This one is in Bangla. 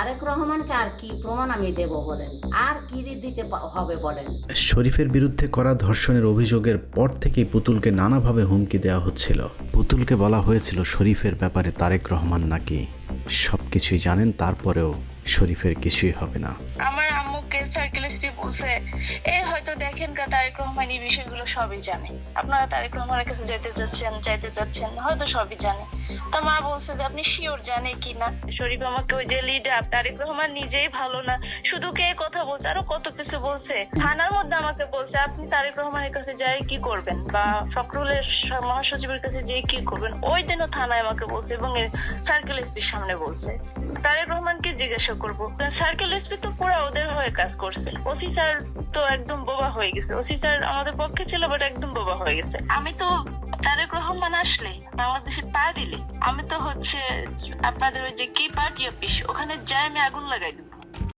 তারেক রহমানকে আর কি প্রমাণ আমি দেব বলেন, আর কি দিতে হবে বলেন? শরীফের বিরুদ্ধে করা ধর্ষণের অভিযোগের পর থেকেই পুতুলকে নানাভাবে হুমকি দেওয়া হচ্ছিল। পুতুলকে বলা হয়েছিল শরীফের ব্যাপারে তারেক রহমান নাকি সবকিছুই জানেন, তারপরেও শরীফের কিছুই হবে না। আমার আম্মুকে সার্কেল এসপি বলছে, এই হয়তো দেখেন তারেক রহমান এই বিষয়গুলো সবই জানে, আপনারা তারেক রহমানের কাছে চাইতে যাচ্ছেন হয়তো সবই জানে। তো মা বলছে যে আপনি শিওর জানে কিনা। শরীফ আমাকে ওই যে লিডার তারেক রহমান নিজেই ভালো না, শুধু কে কথা বলছে, আরো কত কিছু বলছে। থানার মধ্যে আমাকে বলছে আপনি তারেক রহমানের কাছে যাই কি করবেন, বা ফখরুলের মহাসচিবের কাছে যেয়ে কি করবেন। ওই দিনও থানায় আমাকে বলছে এবং সার্কেল এসপির সামনে বলছে। তারেক রহমানকে জিজ্ঞাসা করবো, সার্কেল এসপি তো পুরো ওদের হয়ে কাজ করছে, ওসি স্যার তো একদম বোবা হয়ে গেছে। ওসি স্যার আমাদের পক্ষে ছিল, বাট একদম বোবা হয়ে গেছে। আমি তো তারেক রহমান আসলে বাংলাদেশে পা দিলে আমি তো আপনাদের ওই যে কি পার্টি অফিস, ওখানে যাই আমি আগুন লাগাই দেবো।